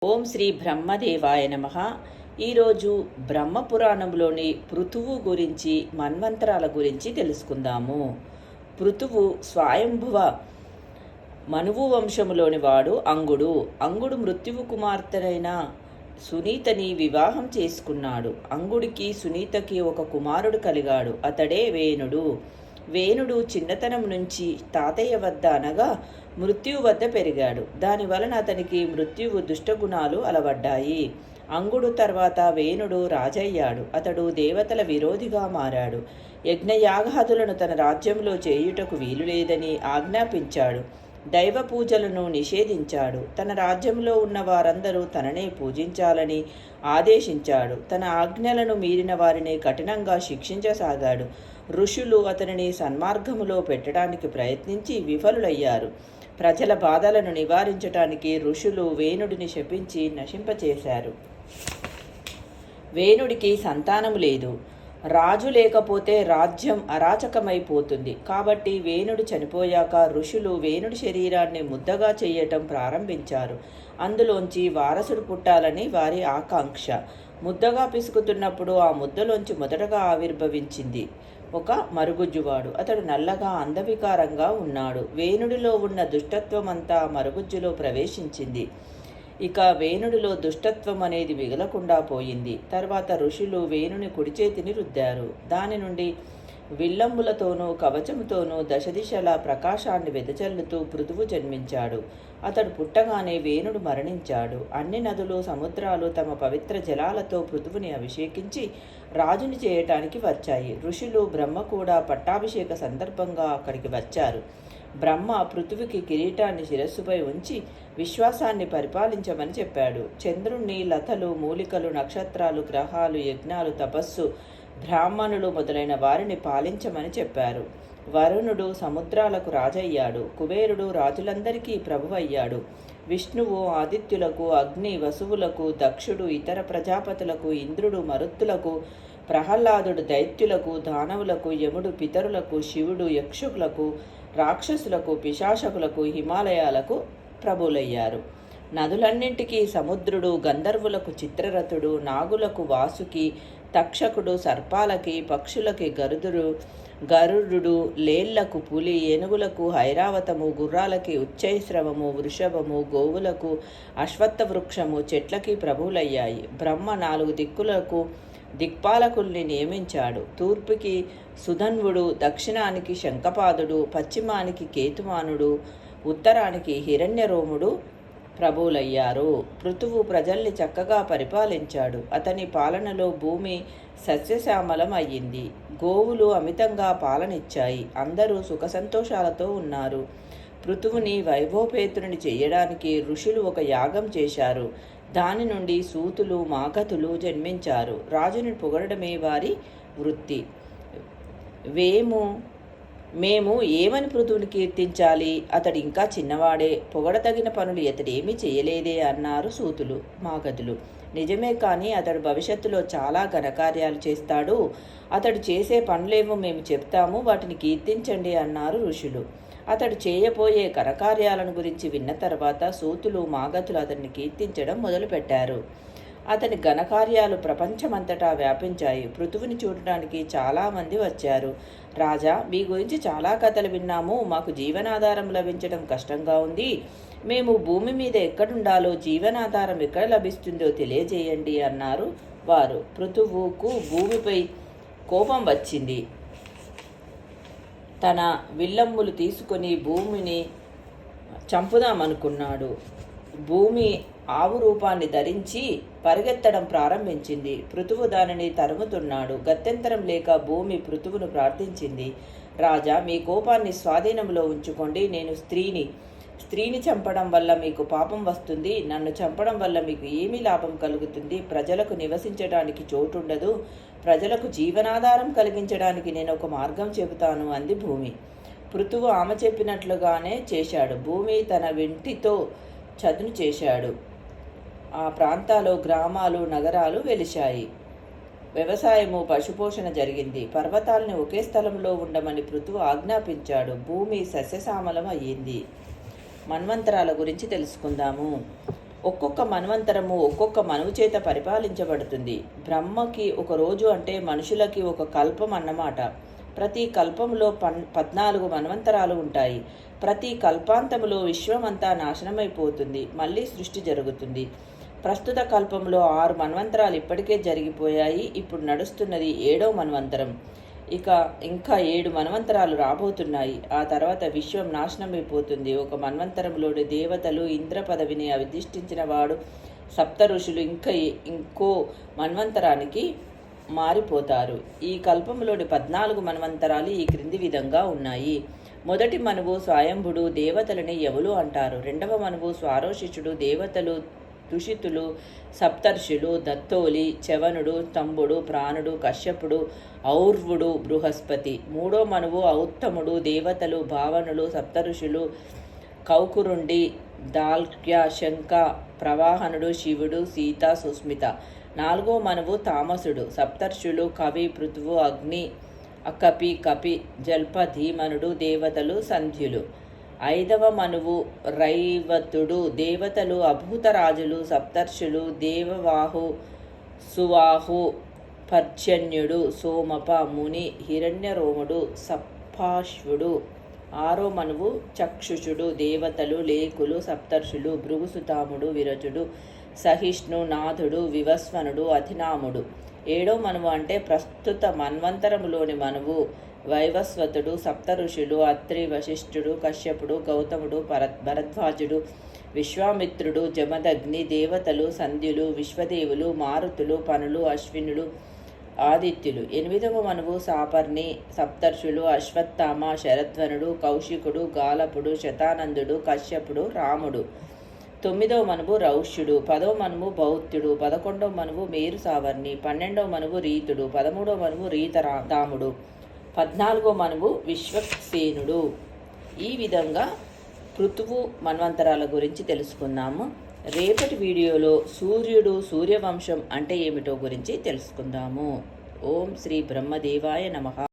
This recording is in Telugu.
ఓం శ్రీ బ్రహ్మదేవాయ నమః. ఈరోజు బ్రహ్మపురాణంలోని పృథువు గురించి, మన్వంతరాల గురించి తెలుసుకుందాము. పృథువు స్వయంభువ మనువు వంశములోని వాడు అంగుడు. అంగుడు మృత్యువు కుమార్తెనైన సునీతని వివాహం చేసుకున్నాడు. అంగుడికి సునీతకి ఒక కుమారుడు కలిగాడు. అతడే వేణుడు. వేణుడు చిన్నతనం నుంచి తాతయ్య వద్ద అనగా మృత్యువు వద్ద పెరిగాడు. దానివలన అతనికి మృత్యువు దుష్టగుణాలు అలవడ్డాయి. అంగుడు తర్వాత వేణుడు రాజయ్యాడు. అతడు దేవతల విరోధిగా మారాడు. యజ్ఞయాగాదులను తన రాజ్యంలో చేయుటకు వీలు లేదని ఆజ్ఞాపించాడు. దైవ పూజలను నిషేధించాడు. తన రాజ్యంలో ఉన్న వారందరూ తననే పూజించాలని ఆదేశించాడు. తన ఆజ్ఞలను మీరిన వారిని కఠినంగా శిక్షించసాగాడు. ఋషులు అతనిని సన్మార్గములో పెట్టడానికి ప్రయత్నించి విఫలులయ్యారు. ప్రజల బాధలను నివారించటానికి ఋషులు వేణుడిని శపించి నశింపచేశారు. వేణుడికి సంతానము లేదు. రాజు లేకపోతే రాజ్యం అరాచకమైపోతుంది. కాబట్టి వేణుడు చనిపోయాక ఋషులు వేణుడి శరీరాన్ని ముద్దగా చేయటం ప్రారంభించారు. అందులోంచి వారసుడు పుట్టాలని వారి ఆకాంక్ష. ముద్దగా పిసుకుతున్నప్పుడు ఆ ముద్దలోంచి మొదటగా ఆవిర్భవించింది ఒక మరుగుజ్జువాడు. అతడు నల్లగా అందవికారంగా ఉన్నాడు. వేణుడిలో ఉన్న దుష్టత్వమంతా మరుగుజ్జులో ప్రవేశించింది. ఇక వేణుడిలో దుష్టత్వం అనేది మిగలకుండా పోయింది. తర్వాత ఋషులు వేణుని కుడి చేతిని రుద్దారు. దాని నుండి విల్లంబులతోనూ కవచముతోనూ దశదిశలా ప్రకాశాన్ని వెదజల్లుతూ పృథువు జన్మించాడు. అతడు పుట్టగానే వేణుడు మరణించాడు. అన్ని నదులు, సముద్రాలు తమ పవిత్ర జలాలతో పృథువుని అభిషేకించి రాజుని చేయటానికి వచ్చాయి. ఋషులు, బ్రహ్మ కూడా పట్టాభిషేక సందర్భంగా అక్కడికి వచ్చారు. బ్రహ్మ పృథువుకి కిరీటాన్ని శిరస్సుపై ఉంచి విశ్వాసాన్ని పరిపాలించమని చెప్పాడు. చంద్రుణ్ణి, లతలు, మూలికలు, నక్షత్రాలు, గ్రహాలు, యజ్ఞాలు, తపస్సు, బ్రాహ్మణులు మొదలైన వారిని పాలించమని చెప్పారు. వరుణుడు సముద్రాలకు రాజయ్యాడు. కుబేరుడు రాజులందరికీ ప్రభువయ్యాడు. విష్ణువు ఆదిత్యులకు, అగ్ని వసువులకు, దక్షుడు ఇతర ప్రజాపతులకు, ఇంద్రుడు మరుత్తులకు, ప్రహ్లాదుడు దైత్యులకు, దానవులకు, యముడు పితరులకు, శివుడు యక్షులకు, రాక్షసులకు, పిశాచకులకు, హిమాలయాలకు ప్రభులయ్యారు. నదులన్నింటికీ సముద్రుడు, గంధర్వులకు చిత్రరథుడు, నాగులకు వాసుకి, తక్షకుడు, సర్పాలకి, పక్షులకి గరుడు, లేళ్లకు పులి, ఏనుగులకు ఐరావతము, గుర్రాలకి ఉచ్చైశ్రవము, వృషభము, గోవులకు అశ్వత్థ వృక్షము, చెట్లకి ప్రభువులయ్యాయి. బ్రహ్మ 4 దిక్కులకు దిక్పాలకుల్ని నియమించాడు. తూర్పుకి సుధన్వుడు, దక్షిణానికి శంఖపాదుడు, పశ్చిమానికి కేతుమానుడు, ఉత్తరానికి హిరణ్యరోముడు ప్రభువులయ్యారు. పృథువు ప్రజల్ని చక్కగా పరిపాలించాడు. అతని పాలనలో భూమి సస్యశ్యామలం అయ్యింది. గోవులు అమితంగా పాలనిచ్చాయి. అందరూ సుఖ సంతోషాలతో ఉన్నారు. పృథువుని వైభవపేతుని చేయడానికి ఋషులు ఒక యాగం చేశారు. దాని నుండి సూతులు, మాగధులు జన్మించారు. రాజుని పొగడమే వారి వృత్తి. మేము ఏమని పృథువుని కీర్తించాలి? అతడు ఇంకా చిన్నవాడే, పొగడతగిన పనులు అతడేమీ చేయలేదే అన్నారు సూతులు, మాగధులు. నిజమే, కానీ అతడు భవిష్యత్తులో చాలా ఘనకార్యాలు చేస్తాడు. అతడు చేసే పనులేమో మేము చెప్తాము, వాటిని కీర్తించండి అన్నారు ఋషులు. అతడు చేయబోయే ఘనకార్యాలను గురించి విన్న తర్వాత సూతులు, మాగధులు అతన్ని కీర్తించడం మొదలుపెట్టారు. అతని ఘనకార్యాలు ప్రపంచమంతటా వ్యాపించాయి. పృథువుని చూడటానికి చాలామంది వచ్చారు. రాజా, మీ గురించి చాలా కథలు విన్నాము. మాకు జీవనాధారం లభించడం కష్టంగా ఉంది. మేము భూమి మీద ఎక్కడుండాలో, జీవనాధారం ఎక్కడ లభిస్తుందో తెలియజేయండి అన్నారు వారు. పృథువుకు భూమిపై కోపం వచ్చింది. తన విల్లంబులు తీసుకొని భూమిని చంపుదామనుకున్నాడు. భూమి ఆవు రూపాన్ని ధరించి పరిగెత్తడం ప్రారంభించింది. పృథువు దానిని తరుముతున్నాడు. గత్యంతరం లేక భూమి పృథువును ప్రార్థించింది. రాజా, మీ కోపాన్ని స్వాధీనంలో ఉంచుకోండి. నేను స్త్రీని చంపడం వల్ల మీకు పాపం వస్తుంది. నన్ను చంపడం వల్ల మీకు ఏమి లాభం కలుగుతుంది? ప్రజలకు నివసించడానికి చోటుండదు. ప్రజలకు జీవనాధారం కలిగించడానికి నేను ఒక మార్గం చెబుతాను అంది భూమి. పృథువు ఆమె చెప్పినట్లుగానే చేశాడు. భూమి తన వెంటితో చదును చేశాడు. ఆ ప్రాంతాల్లో గ్రామాలు, నగరాలు వెలిశాయి. వ్యవసాయము, పశుపోషణ జరిగింది. పర్వతాలని ఒకే స్థలంలో ఉండమని పృథువు ఆజ్ఞాపించాడు. భూమి సస్యశ్యామలం అయ్యింది. మన్వంతరాల గురించి తెలుసుకుందాము. ఒక్కొక్క మన్వంతరము ఒక్కొక్క మనువు చేత పరిపాలించబడుతుంది. బ్రహ్మకి ఒక రోజు అంటే మనుషులకి ఒక కల్పం అన్నమాట. ప్రతి కల్పంలో 14 మన్వంతరాలు ఉంటాయి. ప్రతి కల్పాంతములో విశ్వమంతా నాశనమైపోతుంది, మళ్ళీ సృష్టి జరుగుతుంది. ప్రస్తుత కల్పంలో 6 మన్వంతరాలు ఇప్పటికే జరిగిపోయాయి. ఇప్పుడు నడుస్తున్నది 7వ మన్వంతరం. ఇంకా 7 మన్వంతరాలు రాబోతున్నాయి. ఆ తర్వాత విశ్వం నాశనమైపోతుంది. ఒక మన్వంతరంలోని దేవతలు ఇంద్ర పదవిని అధిష్ఠించిన వాడు సప్త ఋషులు ఇంకో మన్వంతరానికి మారిపోతారు. ఈ కల్పంలోని 14 మన్వంతరాలు ఈ క్రింది విధంగా ఉన్నాయి. మొదటి మనువు స్వయంభుడు, దేవతలని యములు అంటారు. రెండవ మనువు స్వారోషిషుడు, దేవతలు తుషితులు, సప్తర్షులు, దత్తోలి, చవనుడు, తంబుడు, ప్రాణుడు, కశ్యపుడు, ఔర్వుడు, బృహస్పతి. మూడో మనువు ఔత్తముడు, దేవతలు, భావనులు, సప్తఋషులు, కౌకురుండి, దాల్క్య, శంఖ, ప్రవాహనుడు, శివుడు, సీత, సుస్మిత. నాలుగో మనువు తామసుడు, సప్తర్షులు, కవి, పృథువు, అగ్ని, అకపి, కపి, జల్ప, ధీమనుడు, దేవతలు, సంధ్యులు. ఐదవ మనువు రైవతుడు, దేవతలు, అభూతరాజులు, సప్తర్షులు, దేవవాహు, సువాహు, పర్జన్యుడు, సోమప, ముని, హిరణ్యరోముడు, సప్పాశ్వుడు. ఆరో మనువు చక్షుషుడు, దేవతలు, లేకులు, సప్తర్షులు, భృగుసుతాముడు, విరజుడు, సహిష్ణు, నాథుడు, వివస్వనుడు, అధినాముడు. ఏడో మనువు అంటే ప్రస్తుత మన్వంతరములోని మనువు వైవస్వతుడు, సప్త ఋషులు, అత్రి, వశిష్ఠుడు, కశ్యపుడు, గౌతముడు, భరద్వాజుడు, విశ్వామిత్రుడు, జమదగ్ని, దేవతలు, సంధ్యులు, విశ్వదేవులు, మారుతులు, పనులు, అశ్వినులు, ఆదిత్యులు. ఎనిమిదవ మనువు సాపర్ణి, సప్తర్షులు, అశ్వత్థామ, శరధ్వనుడు, కౌశికుడు, గాలపుడు, శతానందుడు, కశ్యపుడు, రాముడు. తొమ్మిదవ మనువు రౌష్యుడు. 10వ మనువు బౌత్యుడు. 11వ మనువు మేరు సావర్ణి. 12వ మనువు రీతుడు. 13వ మనువు రీతరాముడు. 14వ మనువు విశ్వక్సేనుడు. ఈ విధంగా పృథువు మన్వంతరాల గురించి తెలుసుకున్నాము. రేపటి వీడియోలో సూర్యవంశం అంటే ఏమిటో గురించి తెలుసుకుందాము. ఓం శ్రీ బ్రహ్మదేవాయ నమః.